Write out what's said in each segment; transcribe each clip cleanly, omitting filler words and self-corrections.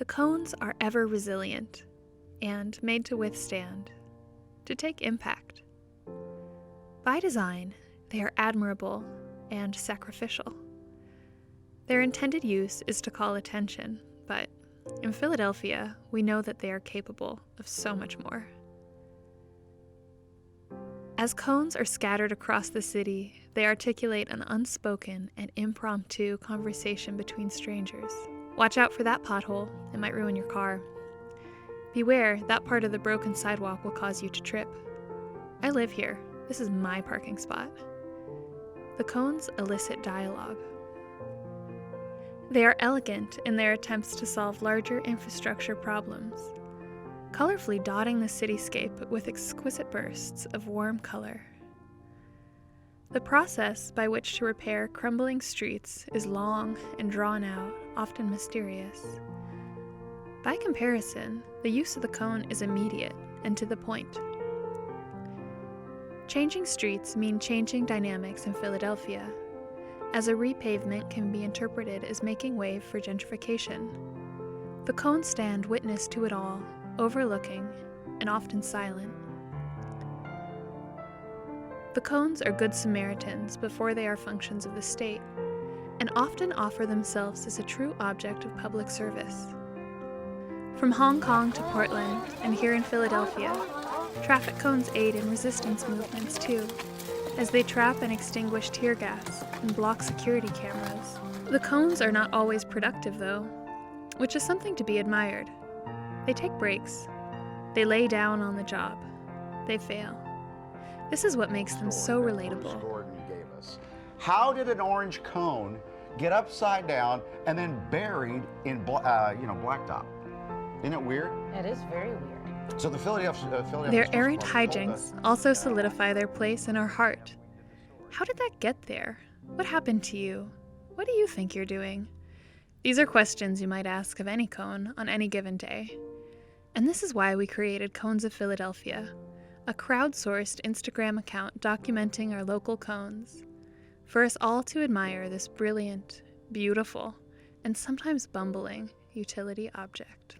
The cones are ever resilient and made to withstand, to take impact. By design, they are admirable and sacrificial. Their intended use is to call attention, but in Philadelphia, we know that they are capable of so much more. As cones are scattered across the city, they articulate an unspoken and impromptu conversation between strangers. Watch out for that pothole, it might ruin your car. Beware, that part of the broken sidewalk will cause you to trip. I live here, this is my parking spot. The cones elicit dialogue. They are elegant in their attempts to solve larger infrastructure problems, colorfully dotting the cityscape with exquisite bursts of warm color. The process by which to repair crumbling streets is long and drawn out, often mysterious. By comparison, the use of the cone is immediate and to the point. Changing streets mean changing dynamics in Philadelphia, as a repavement can be interpreted as making way for gentrification. The cones stand witness to it all, overlooking and often silent. The cones are good Samaritans before they are functions of the state, and often offer themselves as a true object of public service. From Hong Kong to Portland, and here in Philadelphia, traffic cones aid in resistance movements too, as they trap and extinguish tear gas and block security cameras. The cones are not always productive though, which is something to be admired. They take breaks. They lay down on the job. They fail. This is what makes them so relatable. How did an orange cone get upside down and then buried in blacktop? Isn't it weird? It is very weird. So the Philadelphia Their errant hijinks also solidify their place in our heart. How did that get there? What happened to you? What do you think you're doing? These are questions you might ask of any cone on any given day. And this is why we created Cones of Philadelphia, a crowdsourced Instagram account documenting our local cones, for us all to admire this brilliant, beautiful, and sometimes bumbling utility object.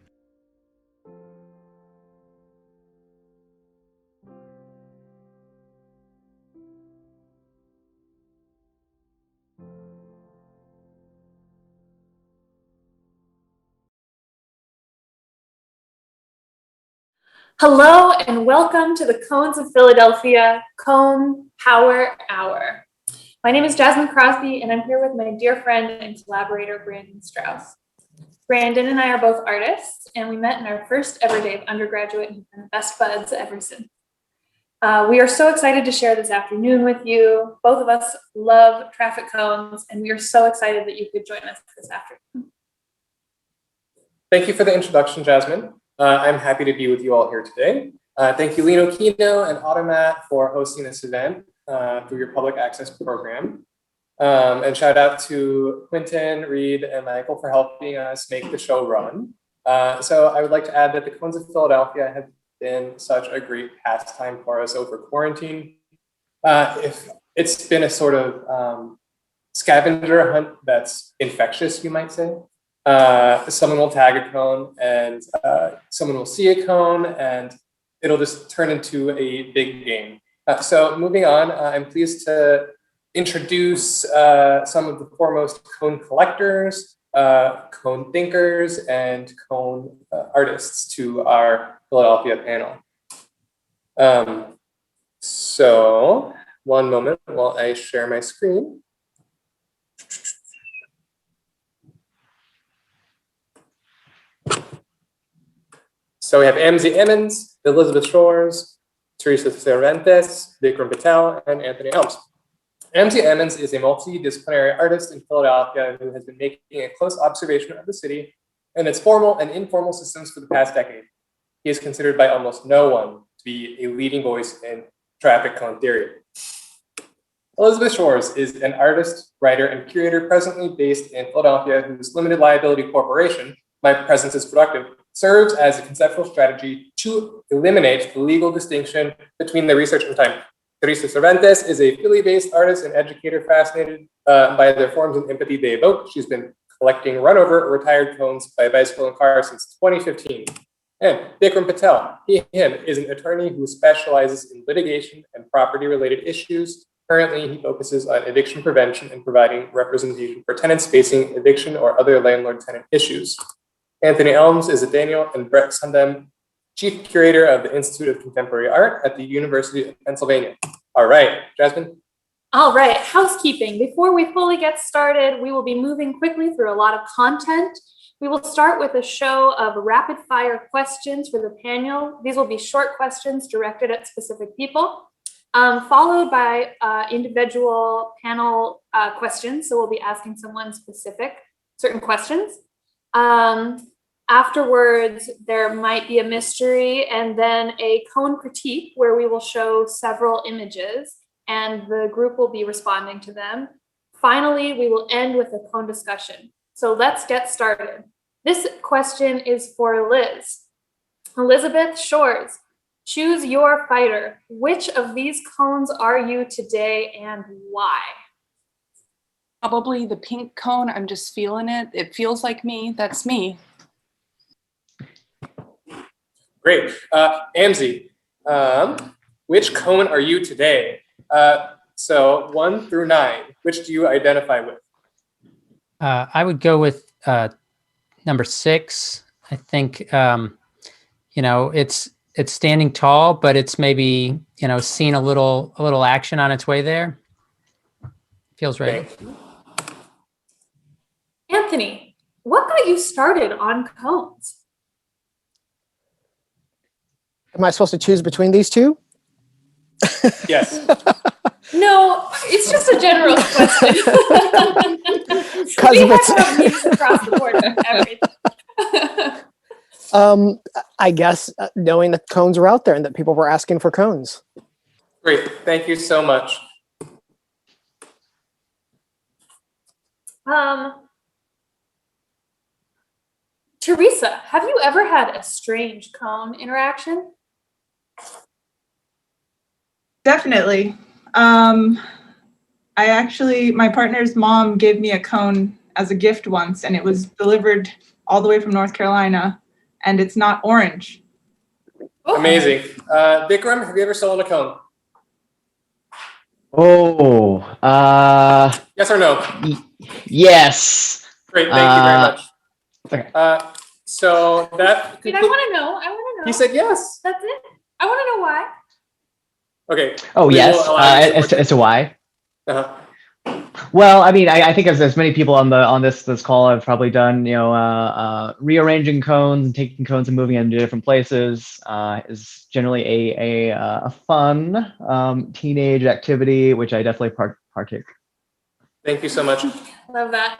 Hello and welcome to the Cones of Philadelphia Cone Power Hour. My name is Jazmyn Crosby and I'm here with my dear friend and collaborator Brandon Straus. Brandon and I are both artists and we met in our first ever day of undergraduate and have been best buds ever since. We are so excited to share this afternoon with you. Both of us love traffic cones and we are so excited that you could join us this afternoon. Thank you for the introduction, Jazmyn. I'm happy to be with you all here today. Thank you, Lino Kino and Automat for hosting this event through your public access program. And shout out to Quentin, Reed, and Michael for helping us make the show run. So I would like to add that the Cones of Philadelphia have been such a great pastime for us over quarantine. If it's been a sort of scavenger hunt that's infectious, you might say. Someone will tag a cone and someone will see a cone and it'll just turn into a big game. So moving on, I'm pleased to introduce some of the foremost cone collectors, cone thinkers, and cone artists to our Philadelphia panel. So one moment while I share my screen. So we have Amze Emmons, Elizabeth Shores, Teresa Cervantes, Vikram Patel, and Anthony Elms. Amze Emmons is a multidisciplinary artist in Philadelphia who has been making a close observation of the city and its formal and informal systems for the past decade. He is considered by almost no one to be a leading voice in traffic cone theory. Elizabeth Shores is an artist, writer, and curator presently based in Philadelphia whose limited liability corporation, My Presence is Productive, serves as a conceptual strategy to eliminate the legal distinction between the research and time. Teresa Cervantes is a Philly-based artist and educator fascinated by the forms of empathy they evoke. She's been collecting run-over or retired cones by bicycle and car since 2015. And Vikram Patel, him, is an attorney who specializes in litigation and property-related issues. Currently, he focuses on eviction prevention and providing representation for tenants facing eviction or other landlord-tenant issues. Anthony Elms is a Daniel and Brett Sundheim Chief Curator of the Institute of Contemporary Art at the University of Pennsylvania. All right, Jazmyn. All right, housekeeping. Before we fully get started, we will be moving quickly through a lot of content. We will start with a show of rapid fire questions for the panel. These will be short questions directed at specific people, followed by individual panel questions. So we'll be asking someone specific, certain questions. Afterwards, there might be a mystery and then a cone critique where we will show several images and the group will be responding to them. Finally, we will end with a cone discussion. So let's get started. This question is for Liz. Elizabeth Shores, choose your fighter. Which of these cones are you today and why? Probably the pink cone. I'm just feeling it. It feels like me. That's me. Great. Amze, which cone are you today? So 1 through 9, which do you identify with? I would go with number 6. I think, it's standing tall, but it's maybe, seen a little action on its way there. Feels right. Anthony, what got you started on cones? Am I supposed to choose between these two? Yes. No, it's just a general question. We have to have needs across the board for everything. I guess knowing that cones are out there and that people were asking for cones. Great. Thank you so much. Teresa, have you ever had a strange cone interaction? Definitely. My partner's mom gave me a cone as a gift once, and it was delivered all the way from North Carolina, and it's not orange. Oh. Amazing. Vikram, have you ever stolen a cone? Oh, Yes or no? yes. Great. Thank you very much. Okay. So that. Wait, I want to know. He said yes. That's it. I want to know why. Okay. Oh, We yes. will allow you to As to why? Uh-huh. Well, I mean, I think as many people on this call have probably done, rearranging cones and taking cones and moving them to different places is generally a fun teenage activity, which I definitely partake. Thank you so much. Love that.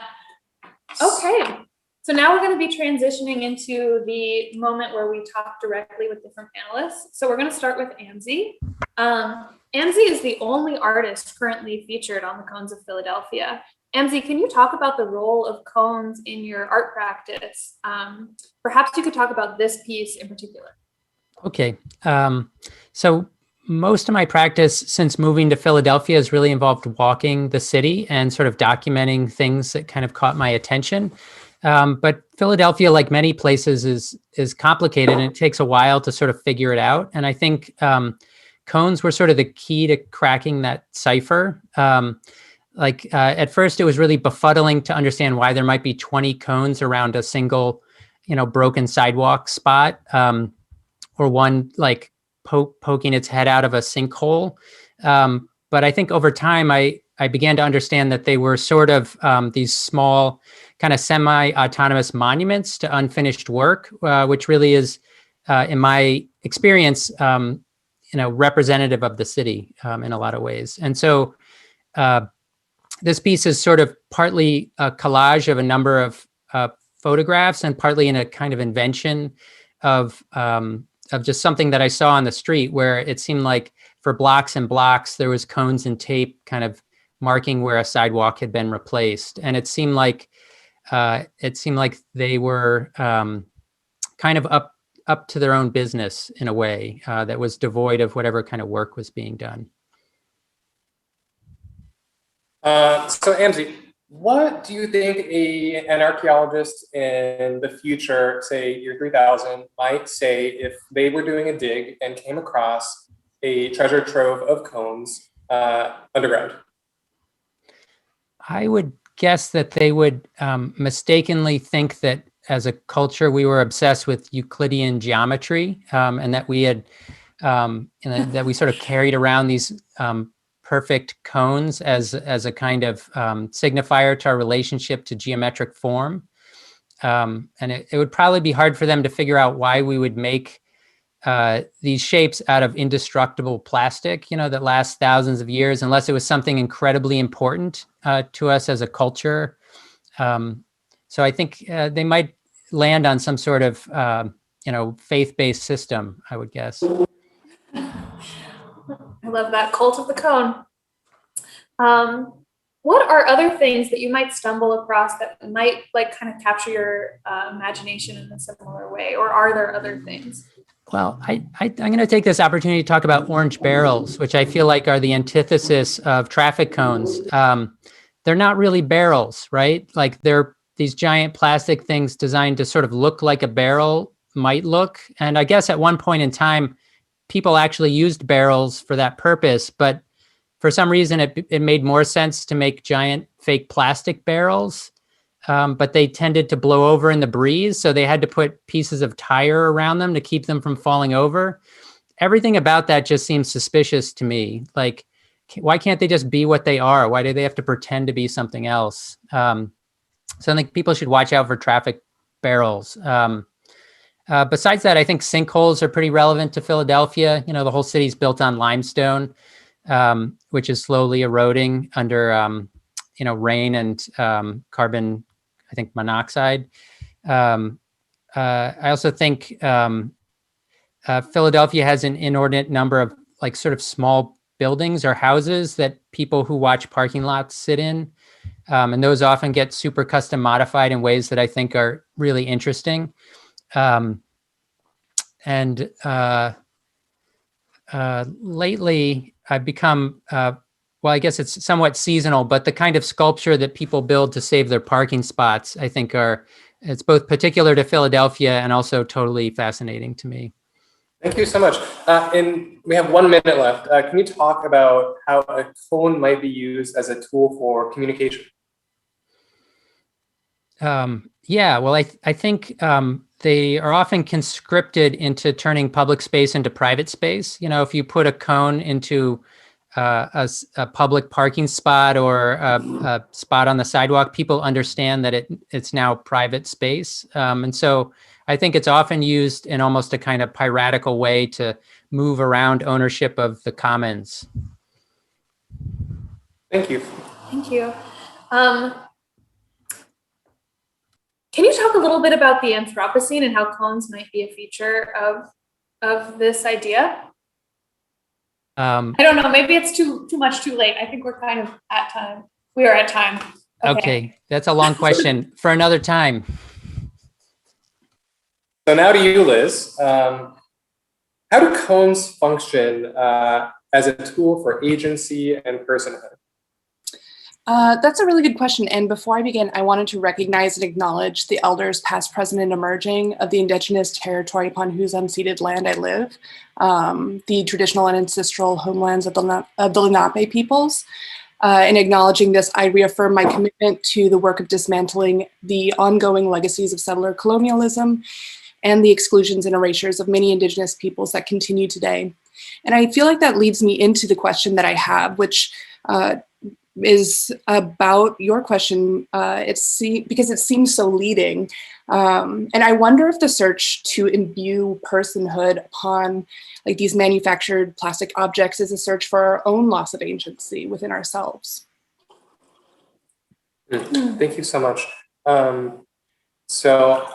Okay. So now we're going to be transitioning into the moment where we talk directly with different panelists. So we're going to start with Amze. Amze is the only artist currently featured on the Cones of Philadelphia. Amze, can you talk about the role of cones in your art practice? Perhaps you could talk about this piece in particular. Okay. So most of my practice since moving to Philadelphia has really involved walking the city and sort of documenting things that kind of caught my attention. But Philadelphia, like many places, is complicated and it takes a while to sort of figure it out. And I think cones were sort of the key to cracking that cipher. At first, it was really befuddling to understand why there might be 20 cones around a single, broken sidewalk spot, or one like poking its head out of a sinkhole. But I think over time, I began to understand that they were sort of these small, kind of semi-autonomous monuments to unfinished work, which really is, in my experience, representative of the city in a lot of ways. And so this piece is sort of partly a collage of a number of photographs and partly in a kind of invention of just something that I saw on the street where it seemed like for blocks and blocks, there was cones and tape kind of marking where a sidewalk had been replaced. And it seemed like they were kind of up to their own business in a way that was devoid of whatever kind of work was being done. So Amze, What do you think an archaeologist in the future, say year 3000, might say if they were doing a dig and came across a treasure trove of cones underground? I would guess that they would mistakenly think that as a culture we were obsessed with Euclidean geometry, and that we had that we sort of carried around these perfect cones as a kind of signifier to our relationship to geometric form. And it would probably be hard for them to figure out why we would make these shapes out of indestructible plastic, that lasts thousands of years, unless it was something incredibly important to us as a culture. So I think they might land on some sort of, faith-based system, I would guess. I love that cult of the cone. What are other things that you might stumble across that might kind of capture your imagination in a similar way, or are there other things? Well, I'm going to take this opportunity to talk about orange barrels, which I feel like are the antithesis of traffic cones. They're not really barrels, right? Like they're these giant plastic things designed to sort of look like a barrel might look. And I guess at one point in time, people actually used barrels for that purpose, but for some reason it made more sense to make giant fake plastic barrels. But they tended to blow over in the breeze, so they had to put pieces of tire around them to keep them from falling over. Everything about that just seems suspicious to me. Like, why can't they just be what they are? Why do they have to pretend to be something else? So I think people should watch out for traffic barrels. Besides that, I think sinkholes are pretty relevant to Philadelphia. The whole city's built on limestone, which is slowly eroding under rain and carbon, I think, monoxide. I also think Philadelphia has an inordinate number of sort of small buildings or houses that people who watch parking lots sit in. And those often get super custom modified in ways that I think are really interesting. Lately I've become, well, I guess it's somewhat seasonal, but the kind of sculpture that people build to save their parking spots, I think it's both particular to Philadelphia and also totally fascinating to me. Thank you so much. And we have 1 minute left. Can you talk about how a cone might be used as a tool for communication? Yeah, well, I think they are often conscripted into turning public space into private space. If you put a cone into a public parking spot or a spot on the sidewalk, people understand that it's now private space. And so I think it's often used in almost a kind of piratical way to move around ownership of the commons. Thank you. Thank you. Can you talk a little bit about the Anthropocene and how cones might be a feature of this idea? I don't know. Maybe it's too much too late. I think we're kind of at time. We are at time. Okay. That's a long question for another time. So now to you, Liz. How do cones function as a tool for agency and personhood? That's a really good question. And before I begin, I wanted to recognize and acknowledge the elders past, present, and emerging of the indigenous territory upon whose unceded land I live, the traditional and ancestral homelands of the Lenape peoples. In acknowledging this, I reaffirm my commitment to the work of dismantling the ongoing legacies of settler colonialism and the exclusions and erasures of many indigenous peoples that continue today. And I feel like that leads me into the question that I have, which is about your question, because it seems so leading. And I wonder if the search to imbue personhood upon these manufactured plastic objects is a search for our own loss of agency within ourselves. Thank you so much. So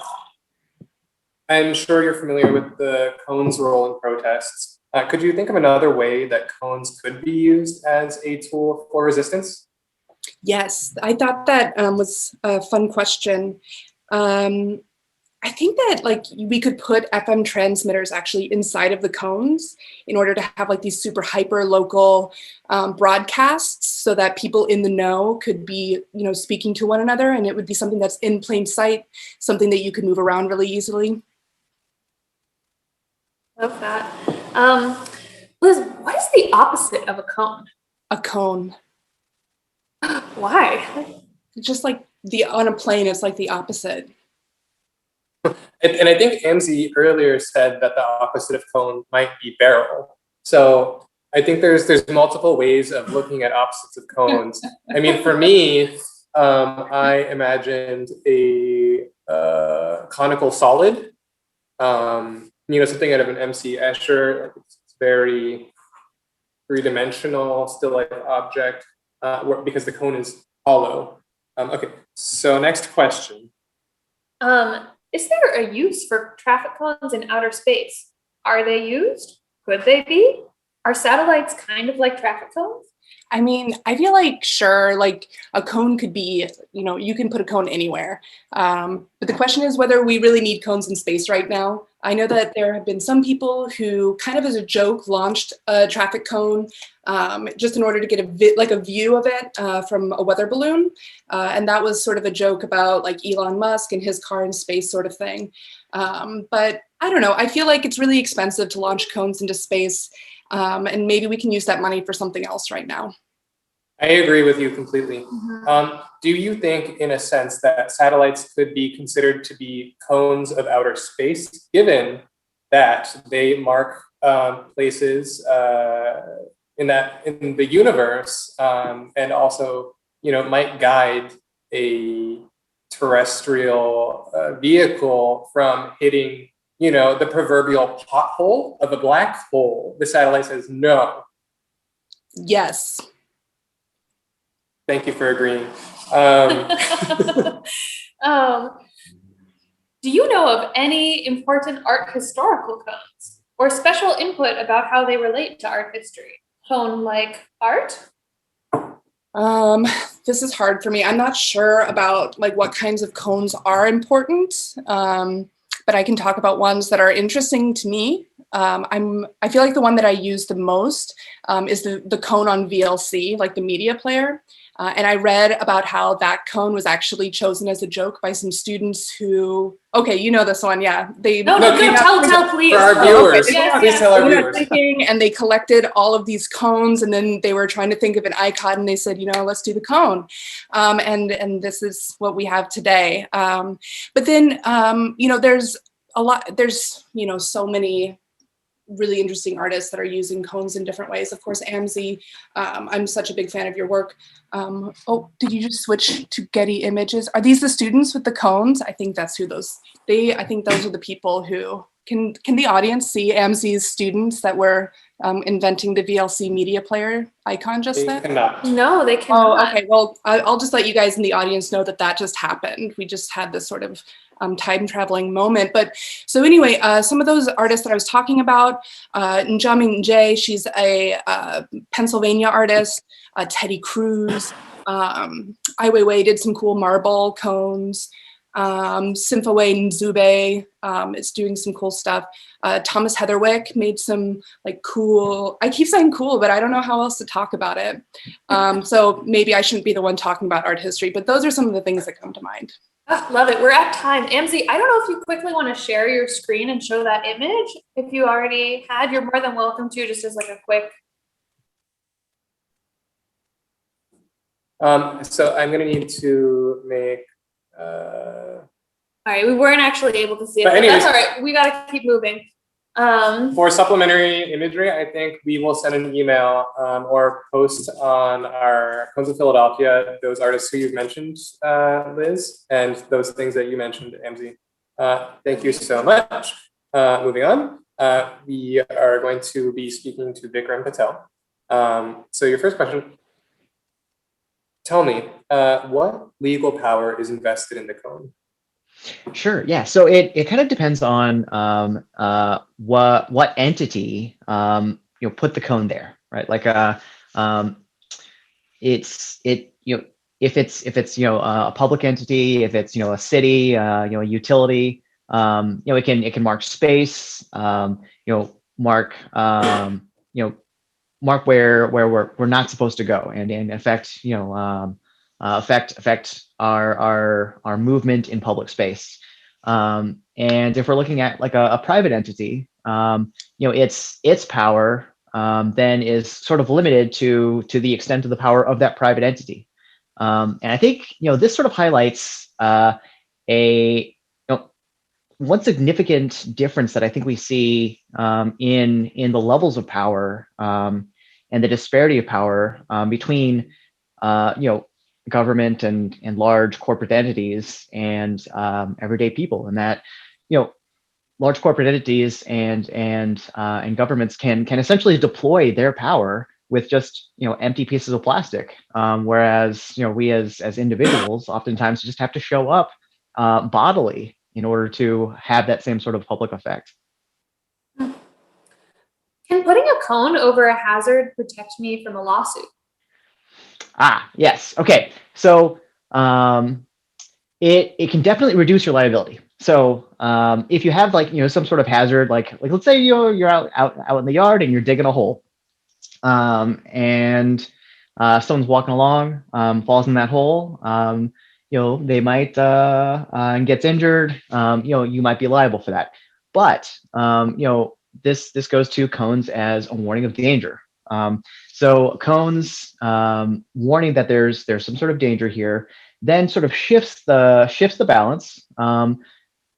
I'm sure you're familiar with the cone's role in protests. Could you think of another way that cones could be used as a tool for resistance? Yes, I thought that was a fun question. I think that like we could put FM transmitters actually inside of the cones in order to have like these super hyper local broadcasts so that people in the know could be, speaking to one another, and it would be something that's in plain sight, something that you could move around really easily. Love that. Liz, what is the opposite of a cone? A cone. Why? Just like on a plane, it's like the opposite. And I think Amze earlier said that the opposite of cone might be barrel. So I think there's multiple ways of looking at opposites of cones. I mean, for me, I imagined a conical solid, something out of an MC Escher. It's very three-dimensional, still-life object, because the cone is hollow. Okay, so next question. Is there a use for traffic cones in outer space? Are they used? Could they be? Are satellites kind of like traffic cones? I mean, I feel like, sure, like a cone could be, you can put a cone anywhere. But the question is whether we really need cones in space right now. I know that there have been some people who kind of as a joke launched a traffic cone just in order to get a view of it from a weather balloon. And that was sort of a joke about like Elon Musk and his car in space sort of thing. But I don't know, I feel like it's really expensive to launch cones into space. And maybe we can use that money for something else right now. I agree with you completely. Do you think, in a sense, that satellites could be considered to be cones of outer space, given that they mark places in the universe, and also, might guide a terrestrial vehicle from hitting, the proverbial pothole of a black hole? The satellite says no. Yes. Thank you for agreeing. Do you know of any important art historical cones or special input about how they relate to art history? Cone-like art? This is hard for me. I'm not sure about like what kinds of cones are important, but I can talk about ones that are interesting to me. I feel like the one that I use the most is the cone on VLC, like the media player. And I read about how that cone was actually chosen as a joke by some students who, okay, you know this one, yeah. Tell, please. For our viewers, Okay. please tell our viewers. And they collected all of these cones, and then they were trying to think of an icon, and they said, let's do the cone. And this is what we have today. But then, there's so many really interesting artists that are using cones in different ways. Of course, Amze, I'm such a big fan of your work. Did you just switch to Getty Images? Are these the students with the cones? I think that's who I think those are the people who, can the audience see Amze's students that were inventing the VLC media player icon just then? Cannot. No, they cannot. Oh, okay, well, I'll just let you guys in the audience know that just happened. We just had this sort of time traveling moment. But so anyway, some of those artists that I was talking about, Jazmyn, she's a Pennsylvania artist, Teddy Cruz, Ai Weiwei did some cool marble cones, Symphoe Nzube is doing some cool stuff. Thomas Heatherwick made some like cool, I keep saying cool, but I don't know how else to talk about it. So maybe I shouldn't be the one talking about art history, but those are some of the things that come to mind. Oh, love it. We're at time. Amze, I don't know if you quickly want to share your screen and show that image. If you already had, you're more than welcome to, just as like a quick. So I'm going to need to make. All right, we weren't actually able to see it, but anyways, that's all right. We got to keep moving. For supplementary imagery, I think we will send an email or post on our Cones of Philadelphia those artists who you've mentioned, Liz, and those things that you mentioned, Amze. Thank you so much. Moving on, we are going to be speaking to Vikram Patel. So your first question, tell me, what legal power is invested in the cone? Sure. Yeah. So it kind of depends on what entity put the cone there, right? Like if it's a public entity, if it's a city, a utility, it can mark space, mark mark where we're not supposed to go, and affect affect our movement in public space. And if we're looking at like a private entity, its power then is sort of limited to the extent of the power of that private entity. And I think this sort of highlights one significant difference that I think we see in the levels of power and the disparity of power between government and large corporate entities and everyday people, and that large corporate entities and governments can essentially deploy their power with just empty pieces of plastic, whereas we as individuals oftentimes just have to show up bodily in order to have that same sort of public effect. Can putting a cone over a hazard protect me from a lawsuit? Yes. Okay. So it can definitely reduce your liability. So if you have some sort of hazard, like let's say you're out in the yard and you're digging a hole, and someone's walking along, falls in that hole, they might and gets injured. You might be liable for that. But this goes to cones as a warning of danger. So cones warning that there's some sort of danger here, then sort of shifts the balance,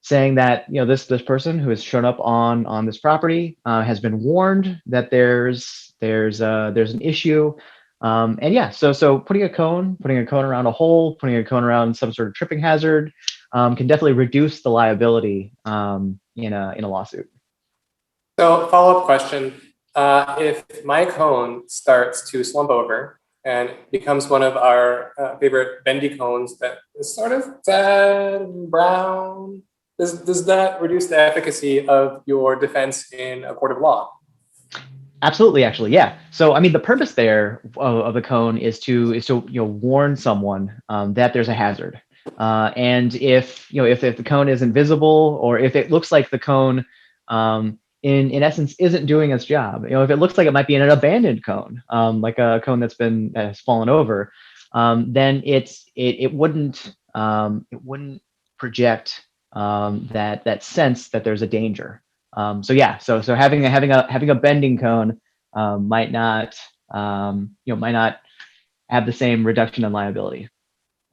saying that this person who has shown up on this property has been warned that there's an issue. And yeah, so putting a cone around a hole, putting a cone around some sort of tripping hazard can definitely reduce the liability in a lawsuit. So follow-up question. If my cone starts to slump over and becomes one of our favorite bendy cones that is sort of sad and brown, does that reduce the efficacy of your defense in a court of law? Absolutely, actually, yeah. So I mean, the purpose there of the cone is to warn someone that there's a hazard. And if the cone isn't visible, or if it looks like the cone in essence isn't doing its job, if it looks like it might be an abandoned cone, like a cone that has fallen over, then it wouldn't project that sense that there's a danger. So yeah, so having a bending cone might not have the same reduction in liability.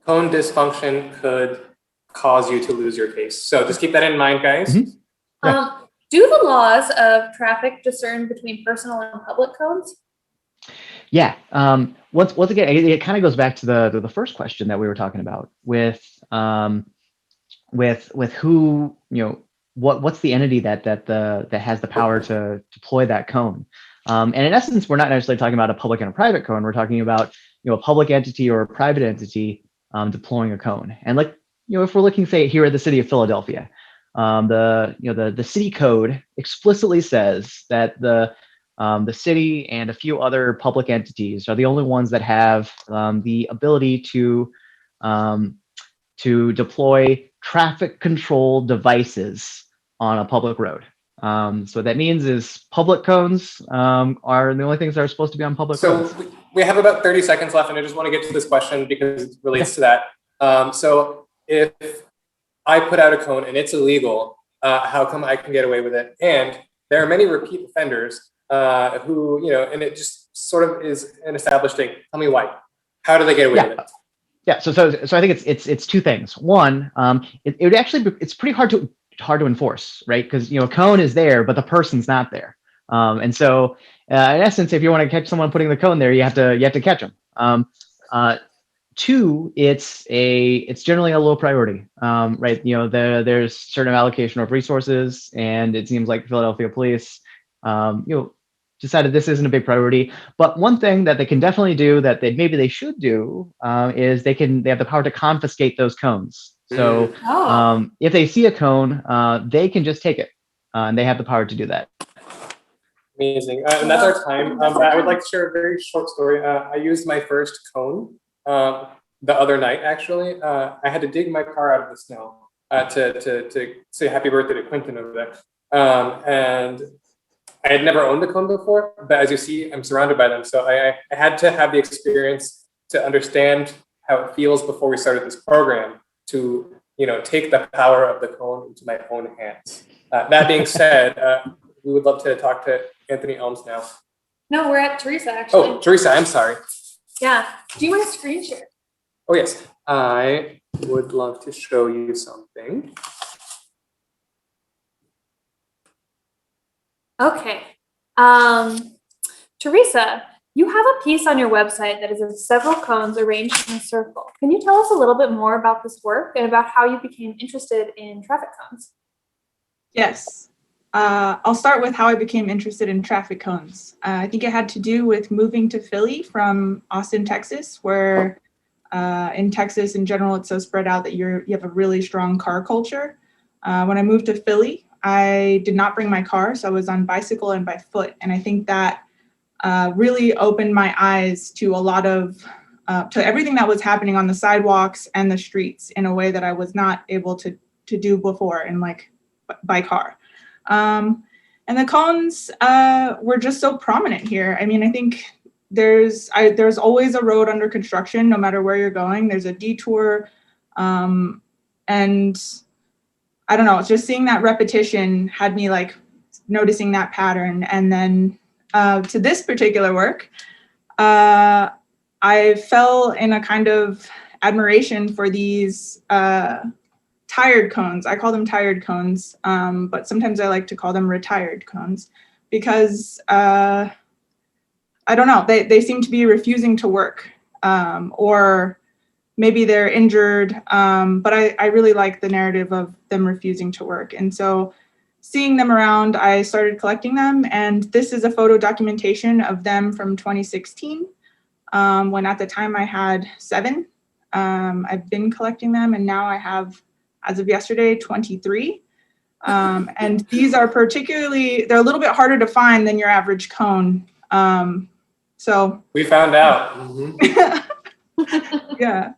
Cone dysfunction could cause you to lose your case. So just keep that in mind, guys. Mm-hmm. Yeah. Do the laws of traffic discern between personal and public cones? Yeah. Once again, it kind of goes back to the first question that we were talking about with who, what's the entity that has the power to deploy that cone. And in essence, we're not necessarily talking about a public and a private cone. We're talking about a public entity or a private entity deploying a cone. And if we're looking, say, here at the city of Philadelphia, the city code explicitly says that the city and a few other public entities are the only ones that have the ability to deploy traffic control devices on a public road. So what that means is public cones are the only things that are supposed to be on public roads. So we have about 30 seconds left, and I just want to get to this question because it relates to that. So if I put out a cone and it's illegal, how come I can get away with it? And there are many repeat offenders who, and it just sort of is an established thing. Tell me why. How do they get away with it? Yeah, so I think it's two things. One, it's pretty hard to enforce, right? Because a cone is there, but the person's not there. And so in essence, if you want to catch someone putting the cone there, you have to catch them. Two, it's generally a low priority, right? There's certain allocation of resources, and it seems like Philadelphia police, decided this isn't a big priority. But one thing that they can definitely do that maybe they should do is they have the power to confiscate those cones. So if they see a cone, they can just take it, and they have the power to do that. Amazing. And that's our time. I would like to share a very short story. I used my first cone the other night, actually. I had to dig my car out of the snow. to say happy birthday to Quentin over there. And I had never owned a cone before, but as you see, I'm surrounded by them. So I had to have the experience to understand how it feels before we started this program to, take the power of the cone into my own hands. That being said, we would love to talk to Anthony Elms now. No, we're at Teresa, actually. Oh, Teresa, I'm sorry. Yeah. Do you want to screen share? Oh, yes. I would love to show you something. Okay. Teresa, you have a piece on your website that is of several cones arranged in a circle. Can you tell us a little bit more about this work and about how you became interested in traffic cones? Yes. I'll start with how I became interested in traffic cones. I think it had to do with moving to Philly from Austin, Texas, where in Texas in general, it's so spread out that you have a really strong car culture. When I moved to Philly, I did not bring my car, so I was on bicycle and by foot. And I think that really opened my eyes to a lot of, to everything that was happening on the sidewalks and the streets in a way that I was not able to do before in by car. And the cones were just so prominent here. I mean, I think there's always a road under construction, no matter where you're going. There's a detour, and I don't know, just seeing that repetition had me noticing that pattern. And then to this particular work, I fell in a kind of admiration for these tired cones. I call them tired cones, but sometimes I like to call them retired cones because I don't know, they seem to be refusing to work, or maybe they're injured, but I really like the narrative of them refusing to work. And so seeing them around, I started collecting them, and this is a photo documentation of them from 2016, when at the time I had 7. I've been collecting them, and now I have, as of yesterday, 23. And these are they're a little bit harder to find than your average cone. So we found out. Mm-hmm. Yeah.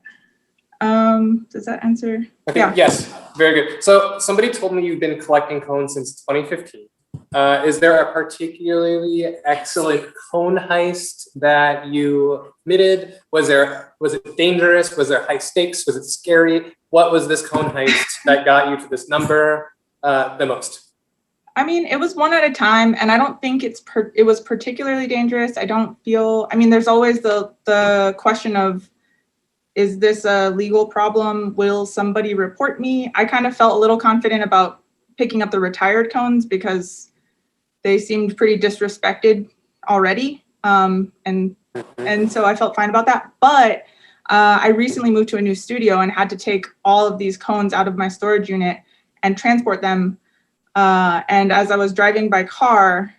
Does that answer? I think, yes, very good. So somebody told me you've been collecting cones since 2015. Is there a particularly excellent cone heist that you committed? Was it dangerous? Was there high stakes? Was it scary? What was this cone heist that got you to this number the most? I mean, it was one at a time, and I don't think it was particularly dangerous. I mean, there's always the question of, is this a legal problem? Will somebody report me? I kind of felt a little confident about picking up the retired cones because they seemed pretty disrespected already. And so I felt fine about that. But I recently moved to a new studio and had to take all of these cones out of my storage unit and transport them. And as I was driving by car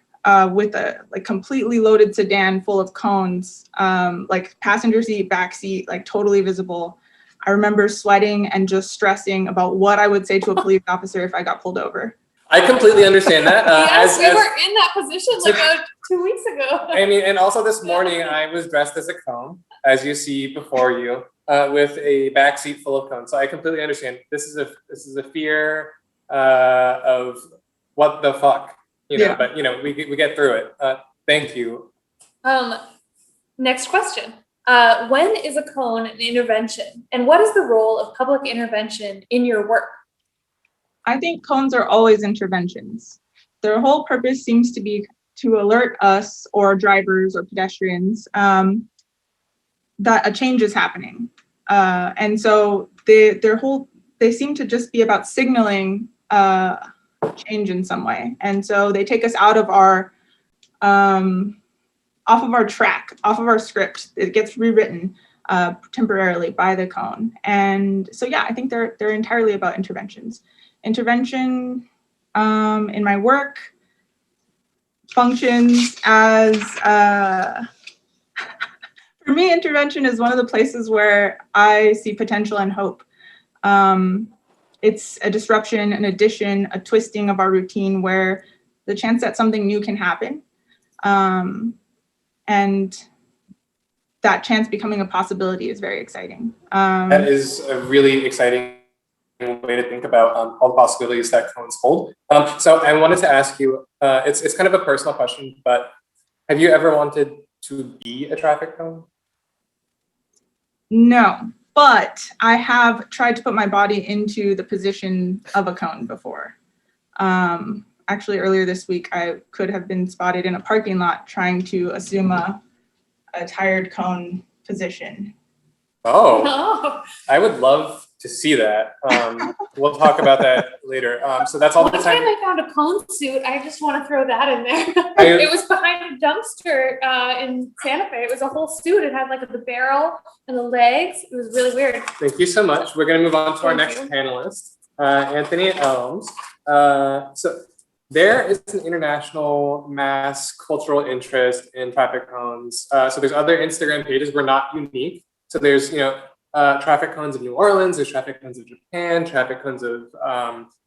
with a completely loaded sedan full of cones, passenger seat, back seat, totally visible, I remember sweating and just stressing about what I would say to a police officer if I got pulled over. I completely understand that. Yes, we were in that position 2 weeks ago. I mean, and also this morning I was dressed as a cone, as you see before you, with a backseat full of cones. So I completely understand. This is a fear of what the fuck, Yeah. But we get through it. Thank you. Next question. When is a cone an intervention, and what is the role of public intervention in your work? I think cones are always interventions. Their whole purpose seems to be to alert us or drivers or pedestrians that a change is happening. And so they seem to just be about signaling change in some way. And so they take us out of our off of our track, off of our script. It gets rewritten temporarily by the cone. And so, yeah, I think they're entirely about interventions. Intervention in my work functions as, for me, intervention is one of the places where I see potential and hope. It's a disruption, an addition, a twisting of our routine where the chance that something new can happen, and that chance becoming a possibility is very exciting. That is a really exciting way to think about all the possibilities that cones hold. So I wanted to ask you, it's kind of a personal question, but have you ever wanted to be a traffic cone? No, but I have tried to put my body into the position of a cone before. Actually, earlier this week, I could have been spotted in a parking lot trying to assume a tired cone position. Oh, I would love to see that. We'll talk about that later. So that's all the One time time. I found a cone suit. I just want to throw that in there. It was behind a dumpster in Santa Fe. It was a whole suit. It had like the barrel and the legs. It was really weird. Thank you so much. We're going to move on to our next panelist, Anthony Elms. So there is an international mass cultural interest in traffic cones. So there's other Instagram pages. We're not unique. So there's, traffic cones of New Orleans, there's traffic cones of Japan, traffic cones of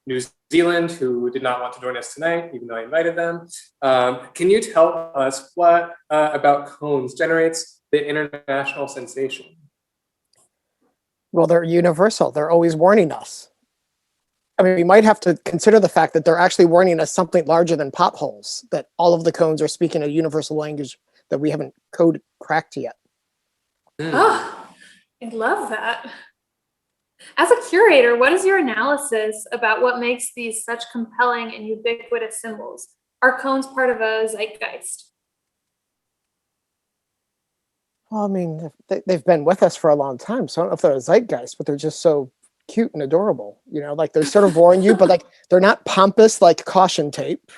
New Zealand, who did not want to join us tonight, even though I invited them. Can you tell us what about cones generates the international sensation? Well, they're universal. They're always warning us. I mean, we might have to consider the fact that they're actually warning us something larger than potholes, that all of the cones are speaking a universal language that we haven't code cracked yet. Oh, I love that. As a curator, what is your analysis about what makes these such compelling and ubiquitous symbols? Are cones part of a zeitgeist? Well, I mean, they've been with us for a long time, so I don't know if they're a zeitgeist, but they're just so cute and adorable. Like they sort of warn you, but like they're not pompous like caution tape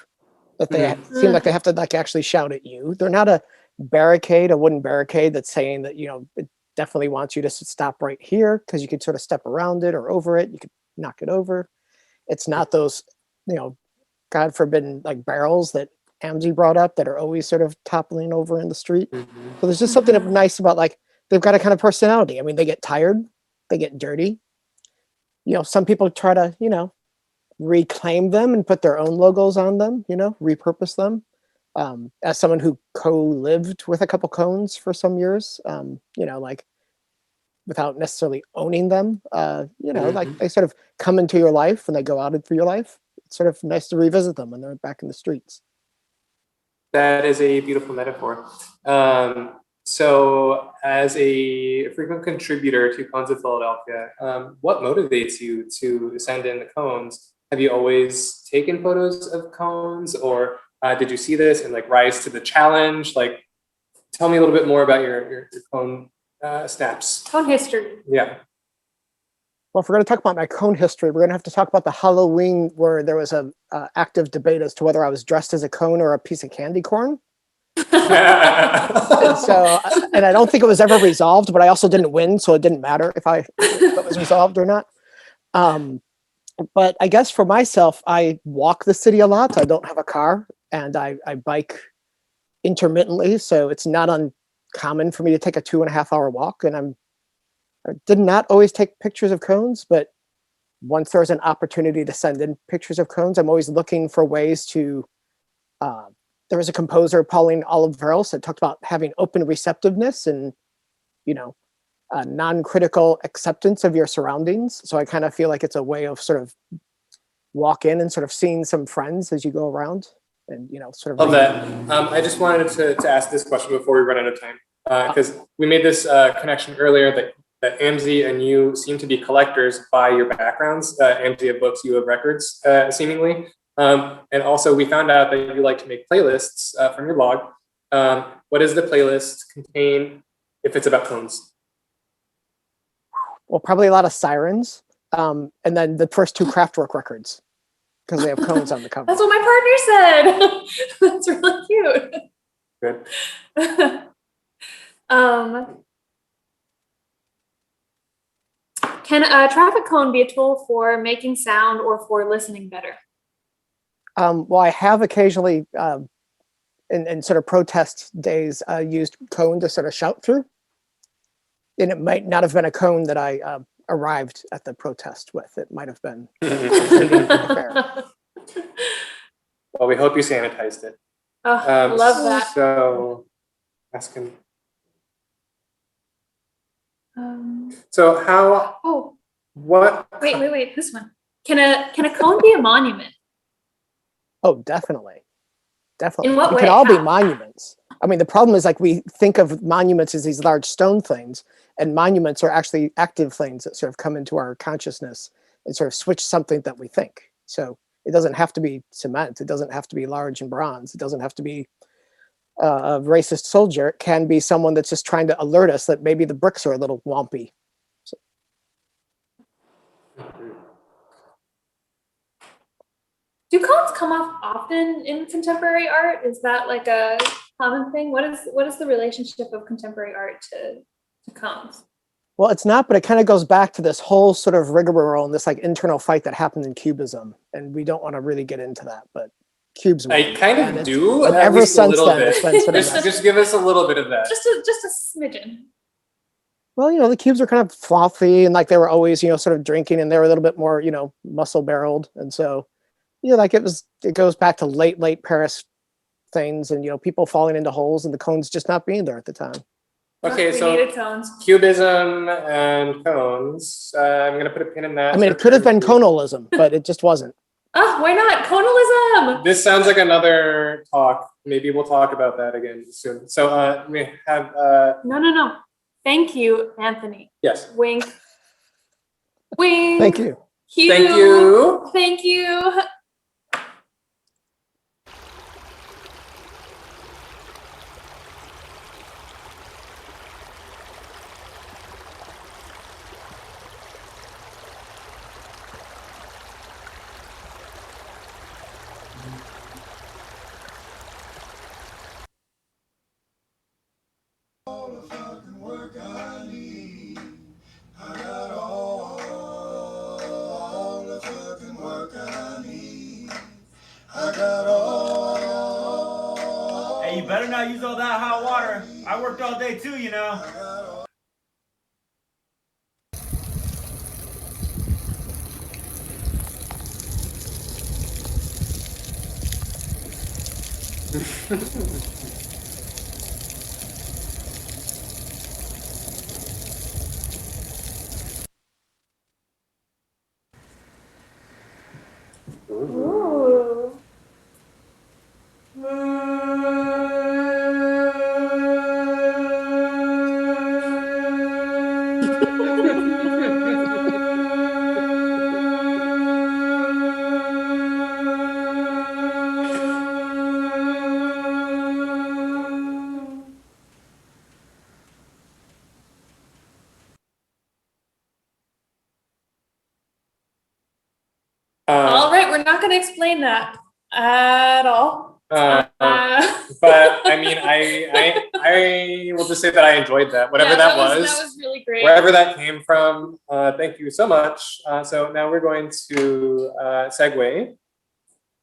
that they seem like they have to like actually shout at you. They're not a wooden barricade that's saying that, it definitely wants you to stop right here because you could sort of step around it or over it. You could knock it over. It's not those, God forbidden like barrels that Amze brought up that are always sort of toppling over in the street. So there's just something nice about like, they've got a kind of personality. I mean, they get tired, they get dirty. Some people try to, reclaim them and put their own logos on them, repurpose them. As someone who co-lived with a couple cones for some years, like without necessarily owning them, like they sort of come into your life and they go out into your life. It's sort of nice to revisit them when they're back in the streets. That is a beautiful metaphor. So as a frequent contributor to Cones of Philadelphia, what motivates you to send in the cones? Have you always taken photos of cones, or did you see this and like rise to the challenge? Like, tell me a little bit more about your cone snaps. Cone history. Yeah. Well, if we're going to talk about my cone history, we're going to have to talk about the Halloween where there was a active debate as to whether I was dressed as a cone or a piece of candy corn. and I don't think it was ever resolved, but I also didn't win, so it didn't matter if it was resolved or not. But I guess for myself, I walk the city a lot. I don't have a car, and I bike intermittently, so it's not uncommon for me to take a 2.5-hour walk. And I did not always take pictures of cones, but once there's an opportunity to send in pictures of cones, I'm always looking for ways to. There was a composer, Pauline Oliveros, that talked about having open receptiveness and, non-critical acceptance of your surroundings. So I kind of feel like it's a way of sort of walk in and sort of seeing some friends as you go around and, sort of. Love that. I just wanted to ask this question before we run out of time, because we made this connection earlier that Amze and you seem to be collectors by your backgrounds. Amze of books, you of records, seemingly. And also we found out that you like to make playlists from your blog. What does the playlist contain if it's about cones? Well, probably a lot of sirens. And then the first 2 Kraftwerk records, because they have cones on the cover. That's what my partner said. That's really cute. Good. Can a traffic cone be a tool for making sound or for listening better? Well, I have occasionally, in sort of protest days, used cone to sort of shout through. And it might not have been a cone that I arrived at the protest with. It might have been. Well, we hope you sanitized it. Oh, love that. So, asking. So how? Oh, What? Wait. This one. Can a cone be a monument? Oh, definitely. Definitely. In what It way? can all be How? monuments. I mean, the problem is like we think of monuments as these large stone things, and monuments are actually active things that sort of come into our consciousness and sort of switch something that we think. So it doesn't have to be cement. It doesn't have to be large and bronze. It doesn't have to be a racist soldier. It can be someone that's just trying to alert us that maybe the bricks are a little wompy. So, Do cones come off often in contemporary art? Is that like a common thing? What is the relationship of contemporary art to cones? well, it's not, but it kind of goes back to this whole sort of rigmarole and this like internal fight that happened in Cubism, and we don't want to really get into that, but Cubes won. I kind And of do. and at ever least a since little then, bit. it's been sort of Just give us a little bit of that. Just a smidgen. well, you know, the Cubes were kind of frothy and like they were always, you know, sort of drinking, and they were a little bit more, you know, muscle barreled, and so you know, like it goes back to late Paris things, and you know, people falling into holes and the cones just not being there at the time. Okay, We so needed cones. Cubism and cones. I'm gonna put a pin in that. I mean, it could have been conalism, but it just wasn't. Oh, why not? Conalism! This sounds like another talk. Maybe we'll talk about that again soon. So we have No. Thank you, Anthony. yes. Wink. Wink. Thank you. Thank you. Thank you. Hey, you better not use all that hot water. I worked all day too, you know. Ooh. All right, we're not going to explain that at all. But I mean, I will just say that I enjoyed that, whatever that was. That was really great. Wherever that came from. Thank you so much. So now we're going to segue.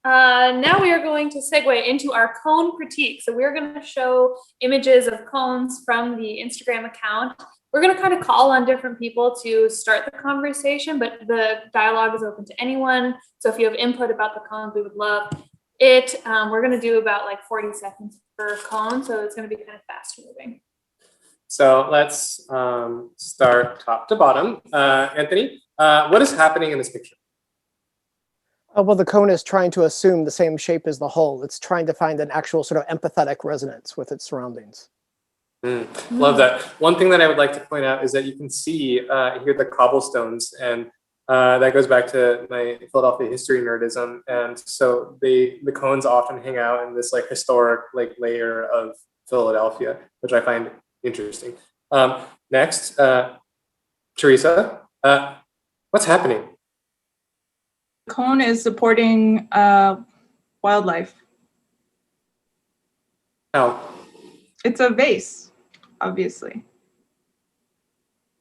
Now we are going to segue into our cone critique. So we're going to show images of cones from the Instagram account. We're going to kind of call on different people to start the conversation, but the dialogue is open to anyone. So if you have input about the cones, we would love it. We're going to do about like 40 seconds per cone. So it's going to be kind of fast moving. So let's start top to bottom. Anthony, what is happening in this picture? Well, the cone is trying to assume the same shape as the hole. It's trying to find an actual sort of empathetic resonance with its surroundings. Love that. One thing that I would like to point out is that you can see here the cobblestones, and that goes back to my Philadelphia history nerdism. And so the cones often hang out in this like historic like layer of Philadelphia, which I find interesting. Next, Teresa, what's happening? Cone is supporting wildlife. How? It's a vase, obviously.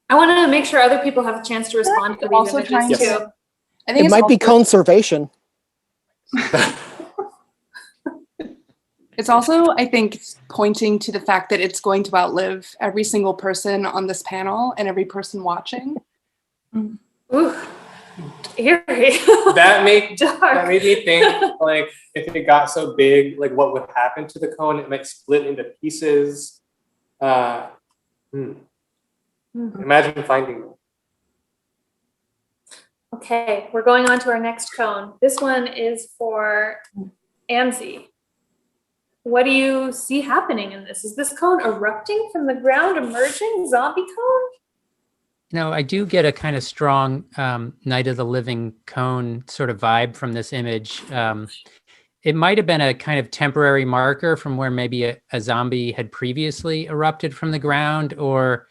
I want to make sure other people have a chance to respond to these Also images trying to- too. I think It it's might be also- conservation. It's also, I think, pointing to the fact that it's going to outlive every single person on this panel and every person watching. Ooh, eerie. That made Dark. me think like if it got so big, like what would happen to the cone? It might split into pieces. Imagine finding them. Okay, we're going on to our next cone. This one is for Amze. What do you see happening in this? Is this cone erupting from the ground, emerging zombie cone? No, I do get a kind of strong Night of the Living cone sort of vibe from this image. It might have been a kind of temporary marker from where maybe a zombie had previously erupted from the ground, or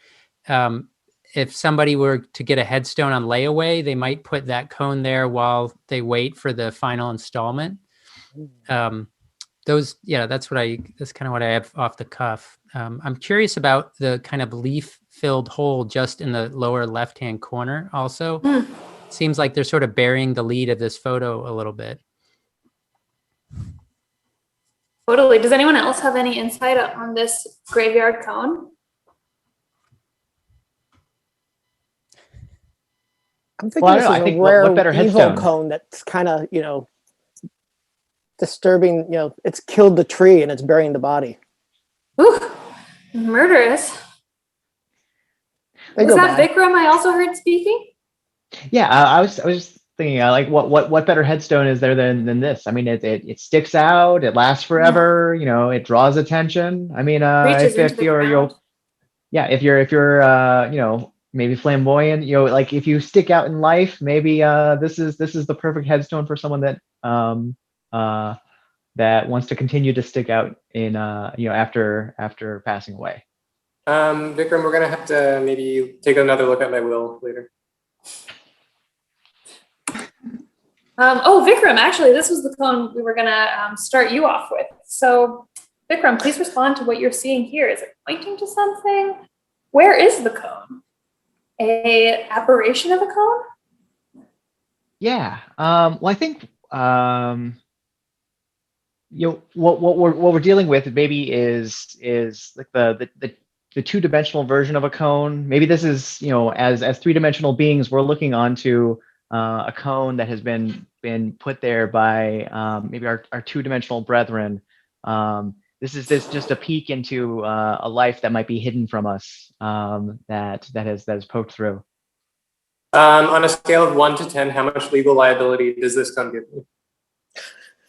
if somebody were to get a headstone on layaway, they might put that cone there while they wait for the final installment. That's kind of what I have off the cuff. I'm curious about the kind of leaf-filled hole just in the lower left-hand corner also. Seems like they're sort of burying the lead of this photo a little bit. Totally. Does anyone else have any insight on this graveyard cone? I'm thinking this is a rare what better evil headstone? cone that's kind of, disturbing. It's killed the tree and it's burying the body. Ooh, murderous. They Was go that bad. Vikram I also heard speaking? Yeah, I was just thinking, like, what better headstone is there than this? I mean, it sticks out, it lasts forever, it draws attention. I mean, Reaches into if the you're ground. if you're maybe flamboyant, like if you stick out in life, maybe this is the perfect headstone for someone that that wants to continue to stick out in after passing away. Vikram, we're gonna have to maybe take another look at my will later. Vikram, actually, this was the cone we were gonna start you off with. So, Vikram, please respond to what you're seeing here. Is it pointing to something? Where is the cone? A apparition of a cone? Yeah. Well, I think what we're dealing with maybe is like the two-dimensional version of a cone. Maybe this is as three-dimensional beings, we're looking onto a cone that has been put there by maybe our two-dimensional brethren. This is just a peek into a life that might be hidden from us, that has poked through. On a scale of 1 to 10, how much legal liability does this cone give me?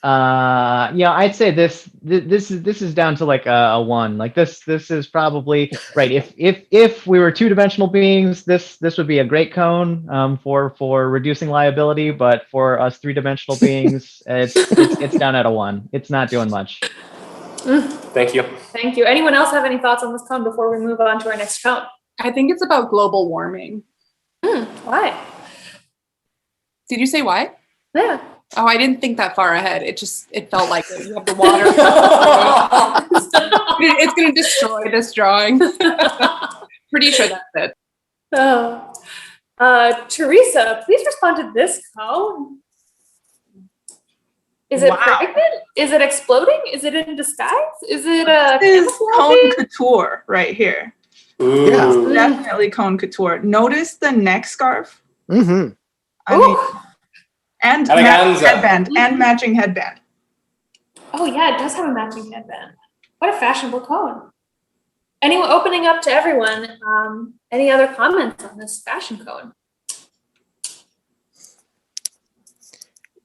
I'd say this is down to like a 1. Like this is probably right. If we were two-dimensional beings, this would be a great cone for reducing liability. But for us three-dimensional beings, it's down at a 1. It's not doing much. Thank you. Thank you. Anyone else have any thoughts on this cone before we move on to our next cone? I think it's about global warming. Why? Did you say why? Yeah. Oh, I didn't think that far ahead. It felt like it. You have the water. It's going to destroy this drawing. Pretty sure that's it. Teresa, please respond to this cone. Is it pregnant? Is it exploding? Is it in disguise? Is it This is cone couture right here. Ooh. Yeah. Definitely cone couture. Notice the neck scarf. Mm-hmm. I mean, and Eleganza. headband and matching headband. Oh yeah, it does have a matching headband. What a fashionable cone. Anyone opening up to everyone, any other comments on this fashion cone?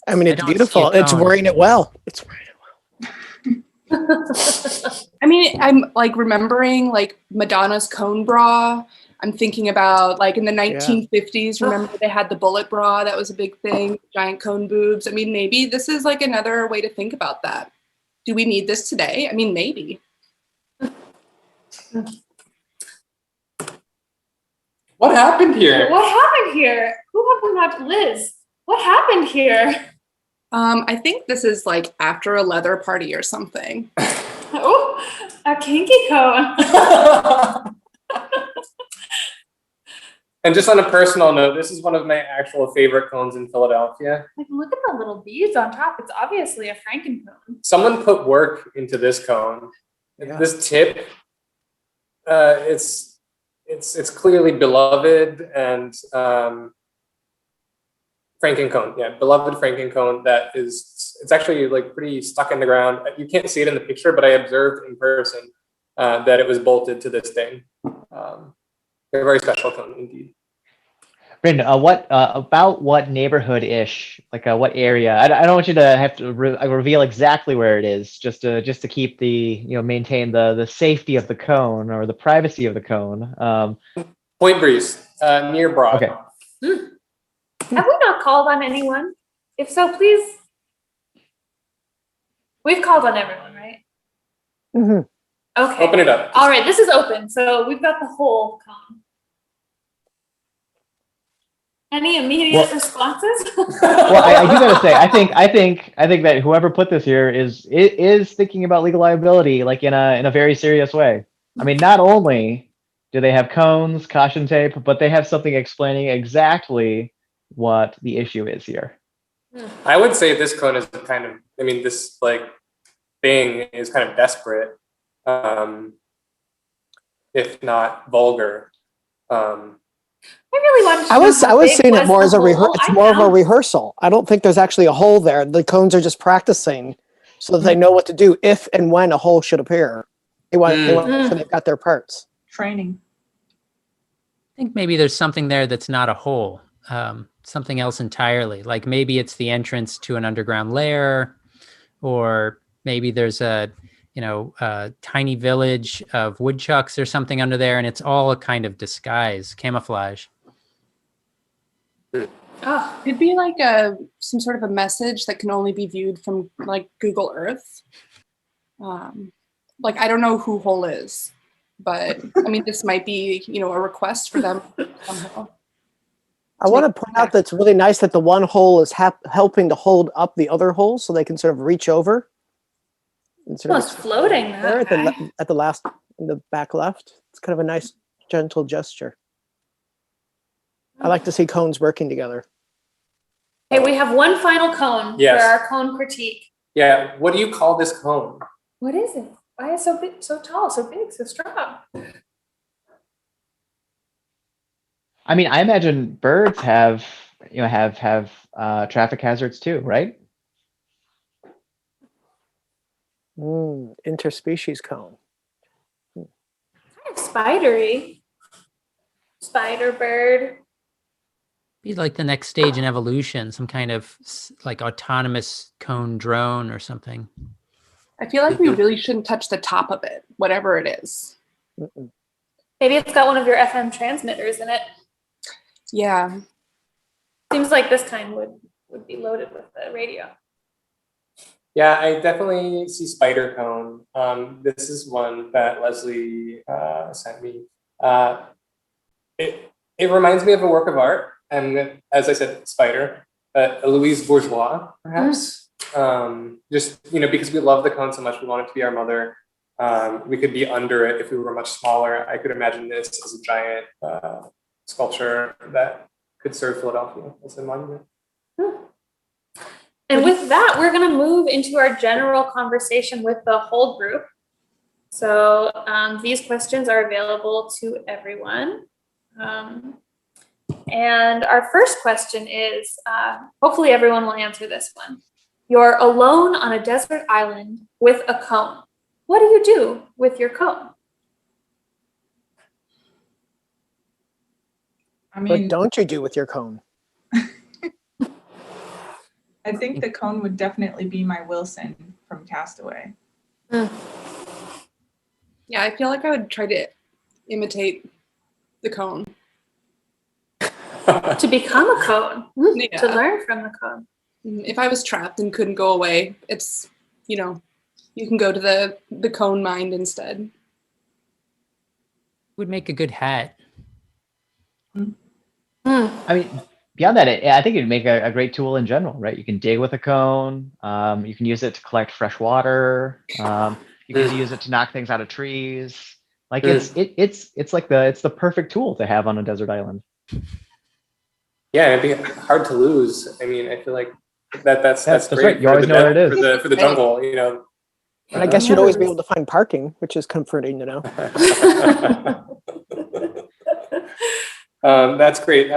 I mean, it's beautiful. It's wearing it well. It's wearing it well. I mean, I'm like remembering like Madonna's cone bra. I'm thinking about like in the 1950s, remember they had the bullet bra, that was a big thing, giant cone boobs. I mean, maybe this is like another way to think about that. Do we need this today? I mean, maybe. What happened here? What happened here? Who have we not? Liz, what happened here? I think this is like after a leather party or something. Oh, a kinky cone. And just on a personal note, this is one of my actual favorite cones in Philadelphia. Like, look at the little beads on top. It's obviously a Frankencone. Someone put work into this cone. Yeah. This tip, it's clearly beloved and Frankencone. Yeah, beloved Frankencone that it's actually like pretty stuck in the ground. You can't see it in the picture, but I observed in person that it was bolted to this thing. A very special cone indeed. Brandon, about what neighborhood-ish, like what area? I don't want you to have to reveal exactly where it is, just to keep maintain the safety of the cone or the privacy of the cone. Point Breeze, near Broad. Okay. Have we not called on anyone? If so, please. We've called on everyone, right? Mhm. Okay. Open it up. All right, this is open, so we've got the whole cone. Any immediate responses? Well, I do gotta say, I think that whoever put this here is thinking about legal liability like in a very serious way. I mean, not only do they have cones, caution tape, but they have something explaining exactly what the issue is here. I would say this cone is this thing is kind of desperate, if not vulgar. I really wanted to I was know how big seeing it more as a the hole. it's more of a rehearsal. I don't think there's actually a hole there. The cones are just practicing so that they know what to do if and when a hole should appear. They want to make sure they've got their parts. Training. I think maybe there's something there that's not a hole, something else entirely. Like maybe it's the entrance to an underground lair, or maybe there's a tiny village of woodchucks or something under there, and it's all a kind of disguise, camouflage. Oh, it'd be like some sort of a message that can only be viewed from like Google Earth. Like I don't know who Hole is, but I mean this might be a request for them somehow. I want to point out that it's really nice that the one hole is helping to hold up the other hole so they can sort of reach over. Well, it's floating there that at the last, in the back left. It's kind of a nice, gentle gesture. I like to see cones working together. Okay, we have one final cone for our cone critique. Yeah, what do you call this cone? What is it? Why is it so big, so tall, so big, so strong? I mean, I imagine birds have traffic hazards too, right? Interspecies cone. Kind of spidery. Spider bird. Be like the next stage in evolution, some kind of like autonomous cone drone or something. I feel like we really shouldn't touch the top of it, whatever it is. Maybe it's got one of your FM transmitters in it. Yeah. Seems like this kind would be loaded with the radio. Yeah, I definitely see spider cone. This is one that Leslie sent me. It reminds me of a work of art, and as I said, spider, a Louise Bourgeois, perhaps. Just because we love the cone so much, we want it to be our mother. We could be under it if we were much smaller. I could imagine this as a giant sculpture that could serve Philadelphia as a monument. And with that, we're going to move into our general conversation with the whole group. So these questions are available to everyone. And our first question is, hopefully everyone will answer this one. You're alone on a desert island with a cone. What do you do with your cone? I mean, what don't you do with your cone? I think the cone would definitely be my Wilson from Castaway. Yeah, I feel like I would try to imitate the cone. To become a cone, Yeah. to learn from the cone. If I was trapped and couldn't go away, it's, you can go to the cone mind instead. Would make a good hat. I mean, beyond that, I think it'd make a great tool in general, right? You can dig with a cone. You can use it to collect fresh water. You can use it to knock things out of trees. Like it's the perfect tool to have on a desert island. Yeah, it'd be hard to lose. I mean, I feel like that's great. Right. You always know where it is for the jungle, And I guess you'd always be able to find parking, which is comforting to know. That's great.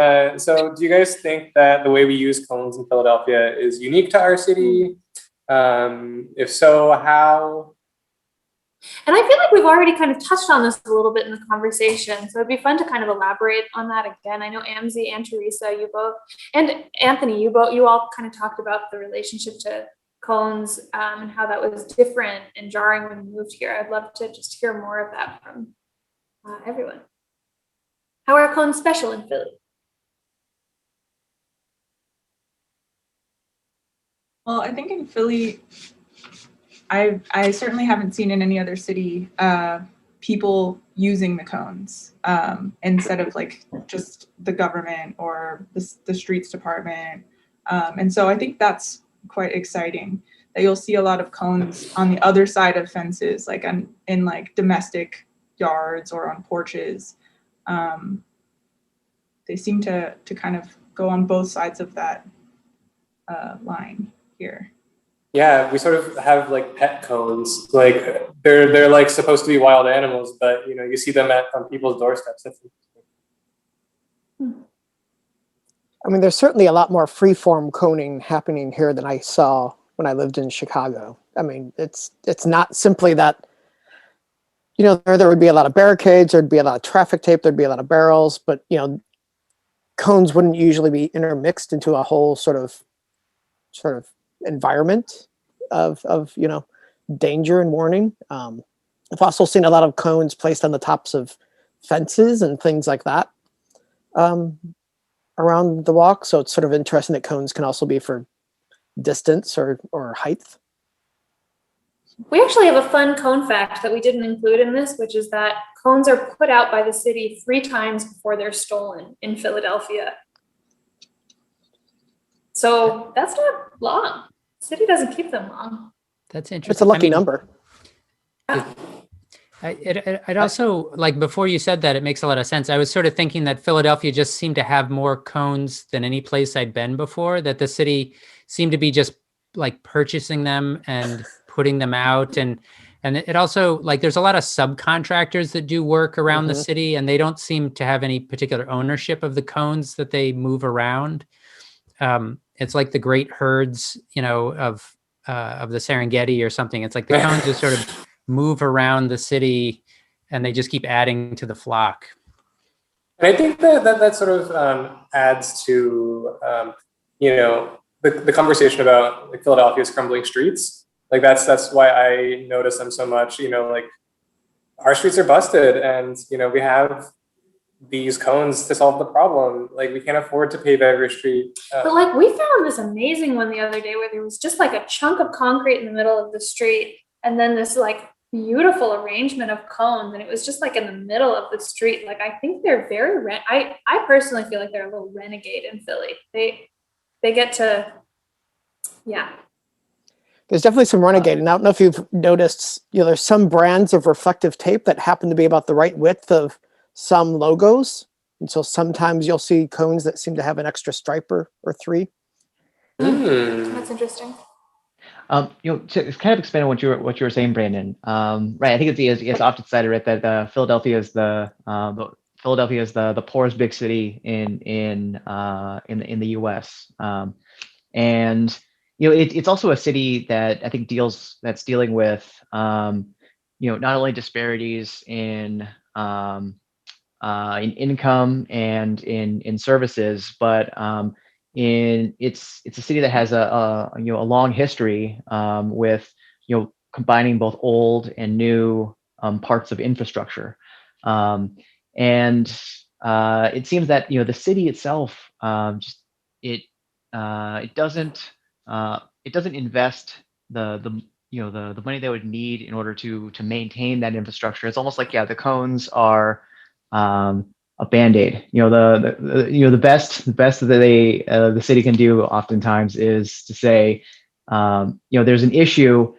So do you guys think that the way we use cones in Philadelphia is unique to our city? If so, how? And I feel like we've already kind of touched on this a little bit in the conversation. So it'd be fun to kind of elaborate on that again. I know Amze and Teresa, you both, and Anthony, you all kind of talked about the relationship to cones and how that was different and jarring when you moved here. I'd love to just hear more of that from everyone. How are cones special in Philly? Well, I think in Philly, I certainly haven't seen in any other city people using the cones instead of like just the government or the streets department. And so I think that's quite exciting that you'll see a lot of cones on the other side of fences, like in like domestic yards or on porches. They seem to kind of go on both sides of that line here. Yeah, we sort of have like pet cones. Like they're like supposed to be wild animals, but you know, you see them on people's doorsteps. That's interesting. I mean, there's certainly a lot more freeform coning happening here than I saw when I lived in Chicago. I mean, it's not simply that, you know, there would be a lot of barricades, there'd be a lot of traffic tape, there'd be a lot of barrels, but, you know, cones wouldn't usually be intermixed into a whole sort of environment of you know, danger and warning. I've also seen a lot of cones placed on the tops of fences and things like that around the walk. So it's sort of interesting that cones can also be for distance or height. We actually have a fun cone fact that we didn't include in this, which is that cones are put out by the city 3 times before they're stolen in Philadelphia. So that's not long. The city doesn't keep them long. That's interesting. It's a lucky number. It also, like before you said that, it makes a lot of sense. I was sort of thinking that Philadelphia just seemed to have more cones than any place I'd been before, that the city seemed to be just like purchasing them and putting them out. And it also, like, there's a lot of subcontractors that do work around the city, and they don't seem to have any particular ownership of the cones that they move around. It's like the great herds, you know, of the Serengeti or something. It's like the cones just sort of move around the city, and they just keep adding to the flock. And I think that sort of adds to you know, the conversation about like Philadelphia's crumbling streets. Like that's why I notice them so much. You know, like our streets are busted, and you know, we have these cones to solve the problem. Like we can't afford to pave every street. But like we found this amazing one the other day where there was just like a chunk of concrete in the middle of the street, and then this like beautiful arrangement of cones, and it was just like in the middle of the street. Like I think they're very I personally feel like they're a little renegade in Philly. They get to, yeah. There's definitely some renegade, and I don't know if you've noticed, you know, there's some brands of reflective tape that happen to be about the right width of some logos, and so sometimes you'll see cones that seem to have an extra stripe or 3. That's interesting. You know, to kind of expand on what you were saying, Brandon. Right, I think it's often cited, right, that Philadelphia is the poorest big city in the U.S. And you know, it's also a city that I think that's dealing with you know, not only disparities in income and in services, but it's a city that has a you know, a long history with, you know, combining both old and new parts of infrastructure, and it seems that, you know, the city itself it doesn't invest the you know, the money they would need in order to maintain that infrastructure. It's almost like, yeah, the cones are a band-aid. You know, the best that the city can do oftentimes is to say, you know, there's an issue,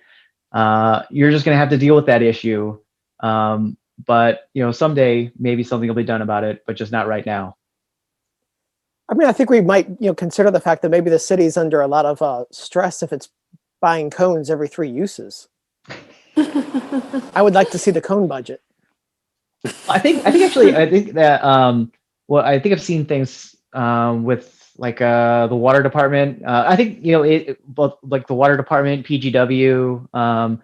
you're just going to have to deal with that issue, but you know, someday maybe something will be done about it, but just not right now. I mean, I think we might, you know, consider the fact that maybe the city's under a lot of stress if it's buying cones every 3 uses. I would like to see the cone budget. I think that well, I think I've seen things with like the water department. I think, you know, both like the water department, PGW,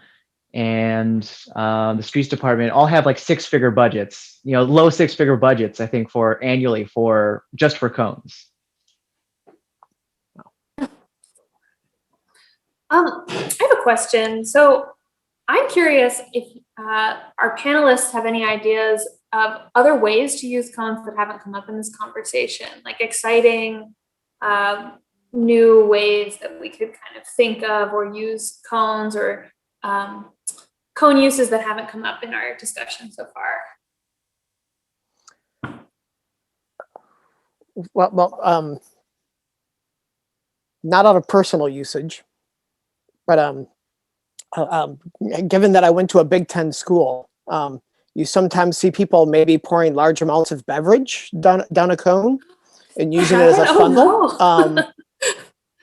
and the streets department all have like 6-figure budgets, low 6-figure budgets, I think, for annually for just for cones. I have a question. So I'm curious if our panelists have any ideas of other ways to use cones that haven't come up in this conversation, like exciting new ways that we could kind of think of or use cones, or cone uses that haven't come up in our discussion so far. Well, not out of personal usage, but given that I went to a Big Ten school, you sometimes see people maybe pouring large amounts of beverage down a cone and using it as a funnel.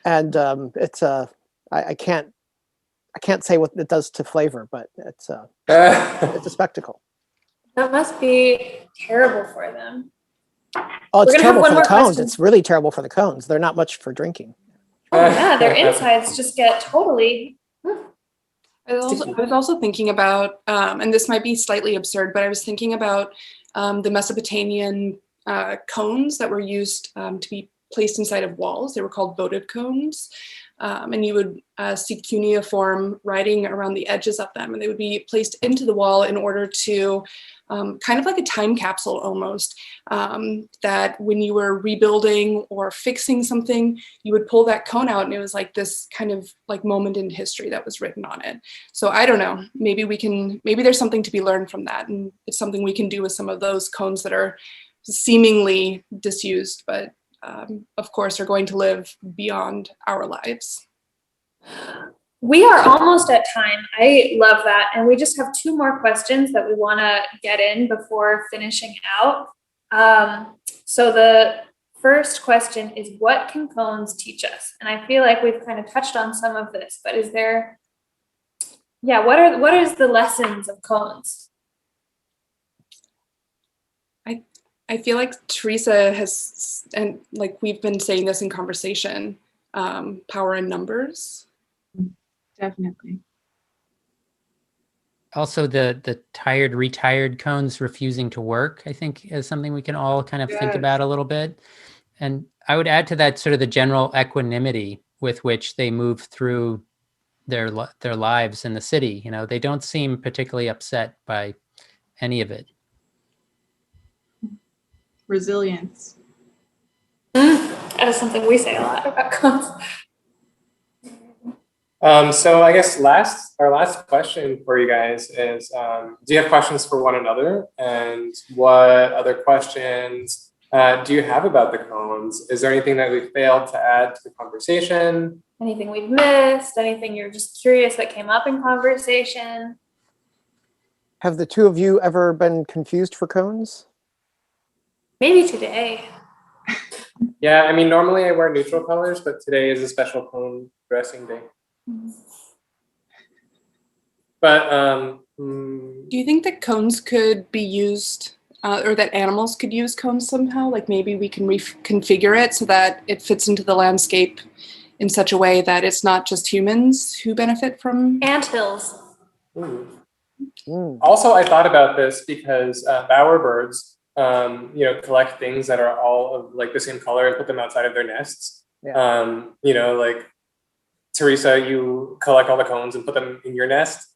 It's I can't say what it does to flavor, but it's a spectacle. That must be terrible for them. Oh, it's terrible for the cones. It's really terrible for the cones. They're not much for drinking. Oh yeah, their insides just get totally. I was also thinking about, and this might be slightly absurd, but I was thinking about the Mesopotamian cones that were used to be placed inside of walls. They were called votive cones. And you would see cuneiform writing around the edges of them, and they would be placed into the wall in order to kind of like a time capsule almost, that when you were rebuilding or fixing something, you would pull that cone out and it was like this kind of like moment in history that was written on it. So I don't know, maybe there's something to be learned from that, and it's something we can do with some of those cones that are seemingly disused, but of course are going to live beyond our lives. We are almost at time. I love that. And we just have 2 more questions that we want to get in before finishing out. So the first question is, what can cones teach us? And I feel like we've kind of touched on some of this, but is there, what is the lessons of cones? I feel like Teresa has, and like we've been saying this in conversation, power in numbers. Definitely. Also, the tired, retired cones refusing to work, I think, is something we can all kind of think about a little bit. And I would add to that sort of the general equanimity with which they move through their lives in the city. You know, they don't seem particularly upset by any of it. Resilience. That is something we say a lot about cones. So I guess our last question for you guys is, do you have questions for one another? And what other questions do you have about the cones? Is there anything that we failed to add to the conversation? Anything we've missed? Anything you're just curious that came up in conversation? Have the 2 of you ever been confused for cones? Maybe today. Yeah, I mean, normally I wear neutral colors, but today is a special cone dressing day. But do you think that cones could be used, or that animals could use cones somehow? Like maybe we can reconfigure it so that it fits into the landscape in such a way that it's not just humans who benefit from anthills. Also, I thought about this because bowerbirds, collect things that are all of like the same color and put them outside of their nests. Yeah. Like Teresa, you collect all the cones and put them in your nest.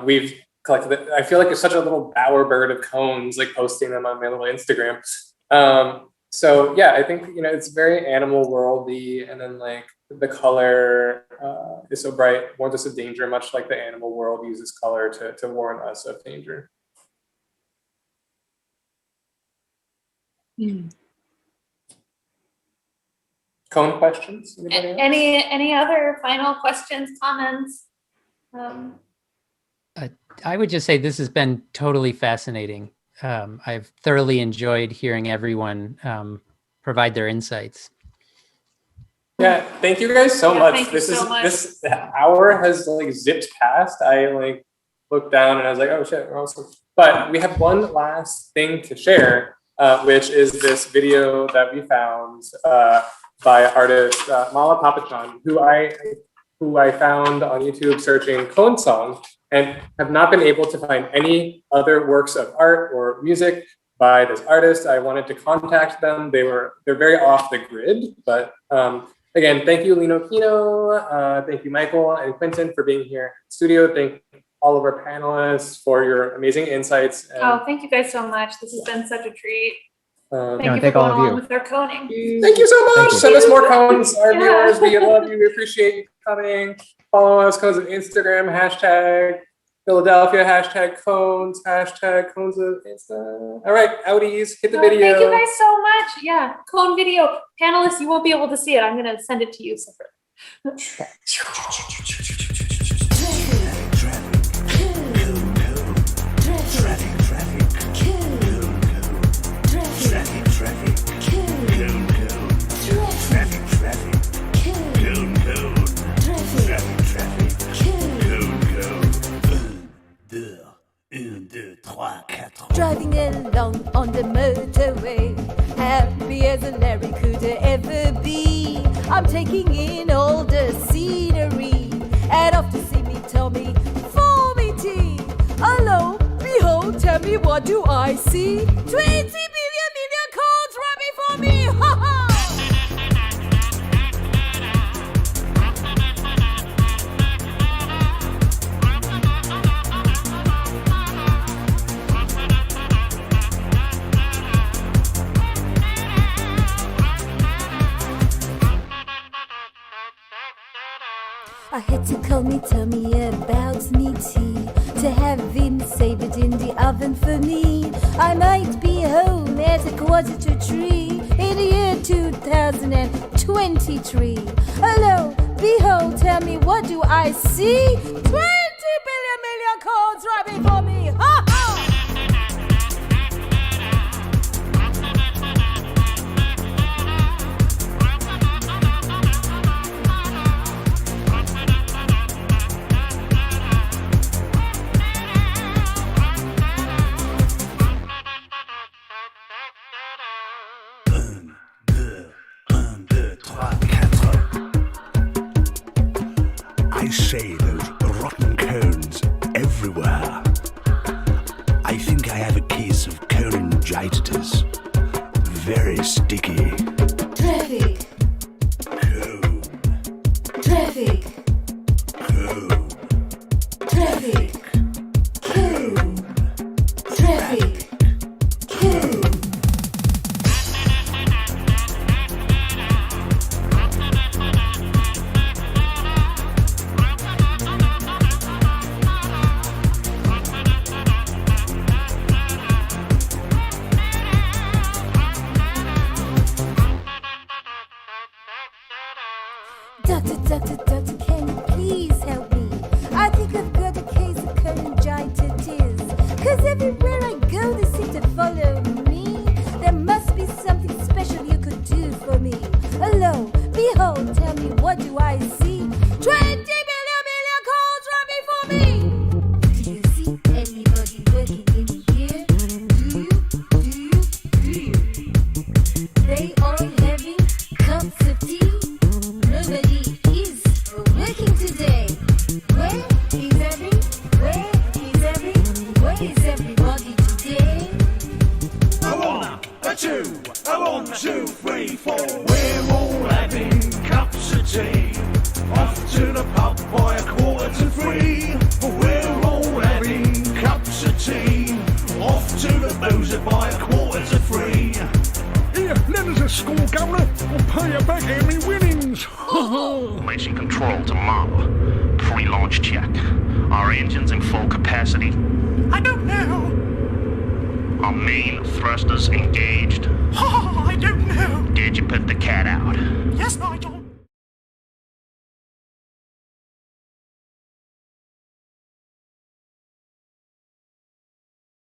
We've collected I feel like it's such a little bowerbird of cones, like posting them on my little Instagram. So yeah, I think, it's very animal worldy, and then like the color is so bright, warns us of danger, much like the animal world uses color to warn us of danger. Cone questions? Any other final questions, comments? I would just say this has been totally fascinating. I've thoroughly enjoyed hearing everyone provide their insights. Yeah, thank you guys so much. Thank you so much. This hour has like zipped past. I like looked down and I was like, oh shit, we're awesome. But we have one last thing to share, which is this video that we found by artist Mala Papachan, who I found on YouTube searching Cone Song. and have not been able to find any other works of art or music by this artist. I wanted to contact them. They're very off the grid, but again, thank you, Lino Kino. Thank you, Michael and Quentin, for being here in the studio. Thank all of our panelists for your amazing insights. Oh, thank you guys so much. This has been such a treat. Thank you for thank going all of along you. with our coning. Thank you so much. Thank you. Send us more cones. Our viewers, we love you. We appreciate you coming. Follow us, cones on Instagram, hashtag Philadelphia, hashtag cones of Insta. All right, outies, hit the Oh, video. thank you guys so much. Yeah, cone video. Panelists, you won't be able to see it. I'm going to send it to you separately. Driving along on the motorway, happy as a Larry could ever be. I'm taking in all the scenery, and off to see me, tell me, for me tea. Hello, behold, tell me, what do I see? 20 million codes right before me, ha ha! I had to call me, tell me about me tea, to have been saved in the oven for me. I might be home at 2:45 in the year 2023. Hello, behold, tell me, what do I see? 20 billion codes right before me, ha ha! I say those rotten cones everywhere. I think I have a case of cholangitis. Very sticky. Traffic. Cone. Traffic. Cone. Traffic. Cone. Traffic. Cone. Doctor, can you please help me? I think I've got a case of cholangitis. 'Cause everywhere I go, they seem to follow me. There must be something special you could do for me. Hello, behold, tell me, what do I see? 20 million codes right before me! Do you see anybody working in here? Do you? They all having cups of tea? Nobody is working today. Where is everybody today? A one, a two, a 1, 2, 3, 4. We're all having cups of tea. Off to the pub by 2:45. We're all having cups of tea. Off to the boozer by 2:45. Here, let us a score, Governor. I'll pay you back any winnings. Mission control to mob. Pre-launch check. Our engines in full capacity. I don't know. Our main thrusters engaged. Ha